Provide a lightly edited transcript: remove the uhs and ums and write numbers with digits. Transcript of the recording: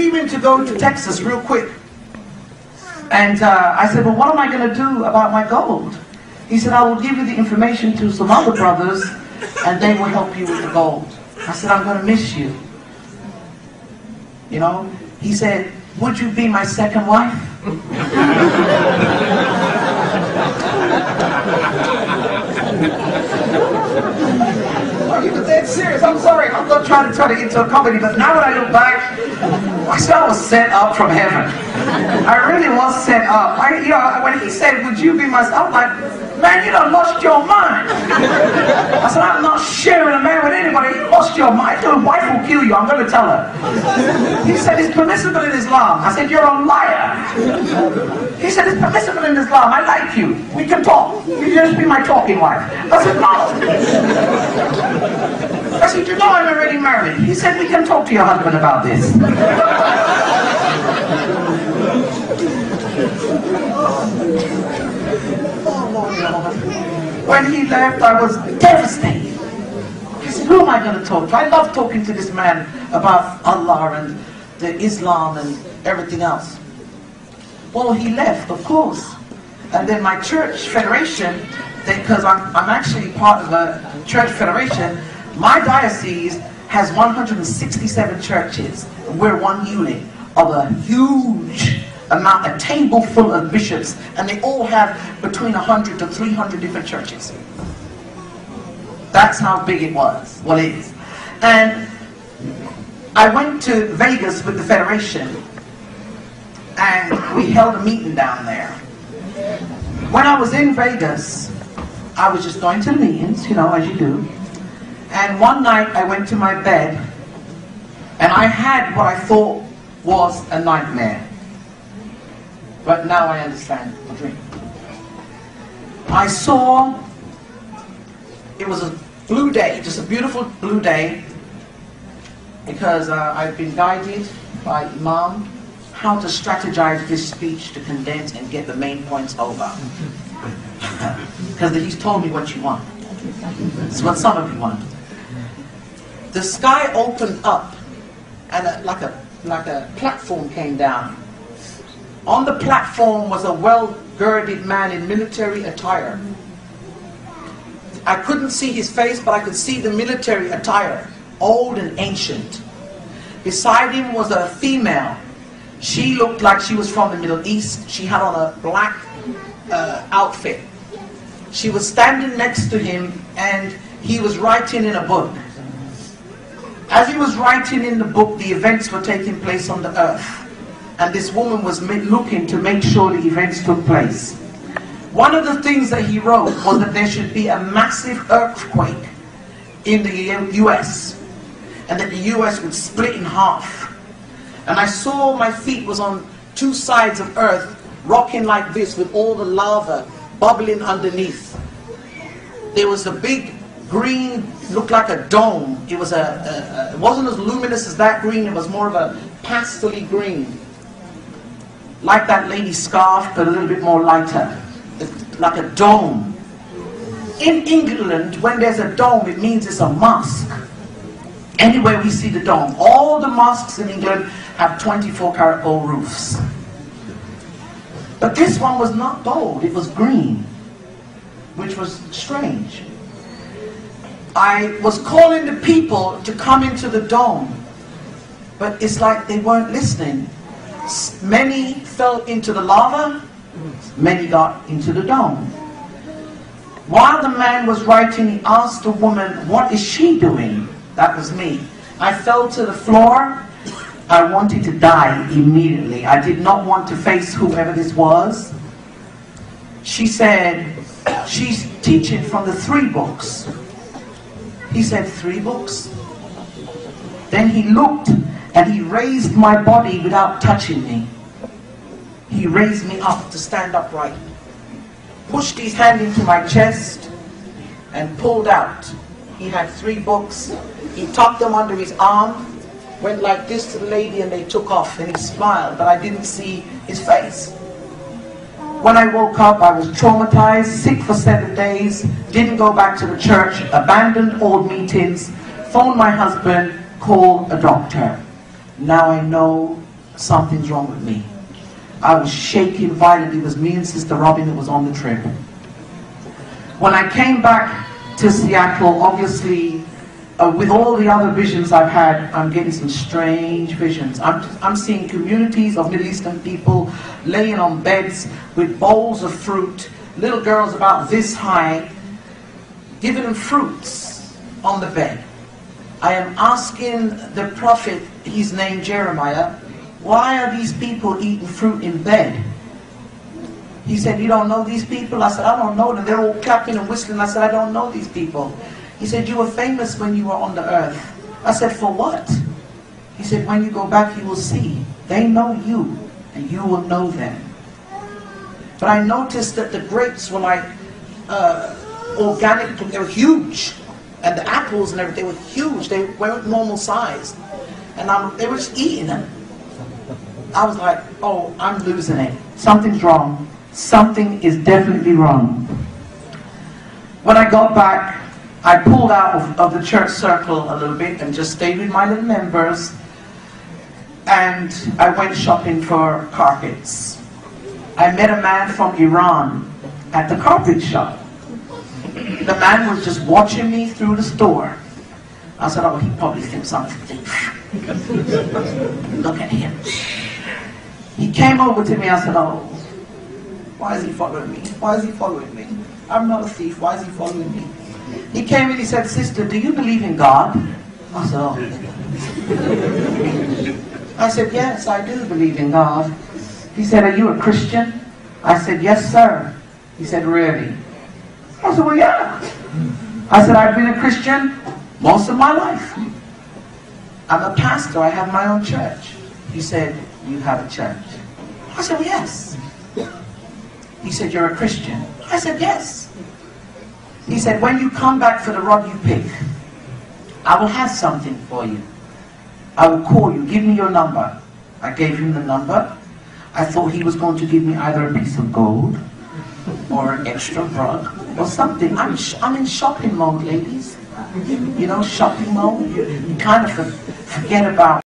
leaving to go to Texas real quick. And I said, well, what am I going to do about my gold? He said, I will give you the information to some other brothers, and they will help you with the gold. I said, I'm going to miss you. You know? He said, would you be my second wife? He was dead serious. I'm sorry. I'm not trying to turn it into a comedy, but now when I look back, I said I was set up from heaven. I really was set up. When he said, would you be my son? I'm like, man, you done lost your mind. I said, I'm not sharing a man with anybody. You lost your mind. Your wife will kill you. I'm going to tell her. He said, it's permissible in Islam. I said, you're a liar. He said, it's permissible in Islam. I like you. We can talk. You just be my talking wife. I said, no. I said, you know I'm already married. He said, we can talk to your husband about this. When he left, I was devastated. I said, who am I going to talk to? I love talking to this man about Allah and the Islam and everything else. Well, he left, of course. And then my church federation, because I'm actually part of a church federation, my diocese has 167 churches. We're one unit of a huge amount, a table full of bishops, and they all have between 100 to 300 different churches. That's how big it was. Well, it is. And I went to Vegas with the federation, and we held a meeting down there. When I was in Vegas, I was just going to the meetings, you know, as you do. And one night I went to my bed, and I had what I thought was a nightmare. But now I understand the dream. I saw, it was a blue day, just a beautiful blue day, because I've been guided by Imam how to strategize this speech to condense and get the main points over. Because he's told me what you want. It's what some of you want. The sky opened up, and like a platform came down. On the platform was a well-girded man in military attire. I couldn't see his face, but I could see the military attire, old and ancient. Beside him was a female. She looked like she was from the Middle East. She had on a black outfit. She was standing next to him, and he was writing in a book. As he was writing in the book, the events were taking place on the earth. And this woman was looking to make sure the events took place. One of the things that he wrote was that there should be a massive earthquake in the US, and that the US would split in half. And I saw my feet was on two sides of earth, rocking like this with all the lava bubbling underneath. There was a big green, looked like a dome. It was it wasn't as luminous as that green, it was more of a pastel-y green. Like that lady's scarf, but a little bit more lighter. Like a dome. In England, when there's a dome, it means it's a mosque. Anywhere we see the dome. All the mosques in England have 24-karat gold roofs. But this one was not gold, it was green, which was strange. I was calling the people to come into the dome, but it's like they weren't listening. Many fell into the lava, many got into the dome. While the man was writing, he asked the woman, what is she doing? That was me. I fell to the floor. I wanted to die immediately. I did not want to face whoever this was. She said, she's teaching from the 3 books. He said, 3 books? Then he looked and he raised my body without touching me. He raised me up to stand upright, pushed his hand into my chest and pulled out. He had 3 books. He tucked them under his arm, went like this to the lady, and they took off, and he smiled, but I didn't see his face. When I woke up, I was traumatized, sick for 7 days, didn't go back to the church, abandoned all meetings, phoned my husband, called a doctor. Now I know something's wrong with me. I was shaking violently. It was me and Sister Robin that was on the trip. When I came back to Seattle, obviously, with all the other visions I've had, I'm getting some strange visions. I'm seeing communities of Middle Eastern people laying on beds with bowls of fruit, little girls about this high, giving them fruits on the bed. I am asking the prophet, his name Jeremiah, why are these people eating fruit in bed? He said, you don't know these people? I said, I don't know them. They're all clapping and whistling. I said, I don't know these people. He said, you were famous when you were on the earth. I said, for what? He said, when you go back, you will see. They know you, and you will know them. But I noticed that the grapes were like organic. They were huge. And the apples and everything were huge. They weren't normal size. And they were just eating them. I was like, oh, I'm losing it. Something's wrong. Something is definitely wrong. When I got back, I pulled out of the church circle a little bit and just stayed with my little members. And I went shopping for carpets. I met a man from Iran at the carpet shop. The man was just watching me through the store. I said, oh, he probably thinks I'm a thief. Look at him. He came over to me. I said, oh, why is he following me? Why is he following me? I'm not a thief. Why is he following me? He came in, he said, sister, do you believe in God? I said, oh. I said, yes, I do believe in God. He said, are you a Christian? I said, yes, sir. He said, really? I said, well, yeah. I said, I've been a Christian most of my life. I'm a pastor. I have my own church. He said, you have a church? I said, well, yes. He said, you're a Christian? I said, yes. He said, when you come back for the rod you pick, I will have something for you. I will call you. Give me your number. I gave him the number. I thought he was going to give me either a piece of gold or an extra rod or something. I'm in shopping mode, ladies. You know, shopping mode. You kind of forget about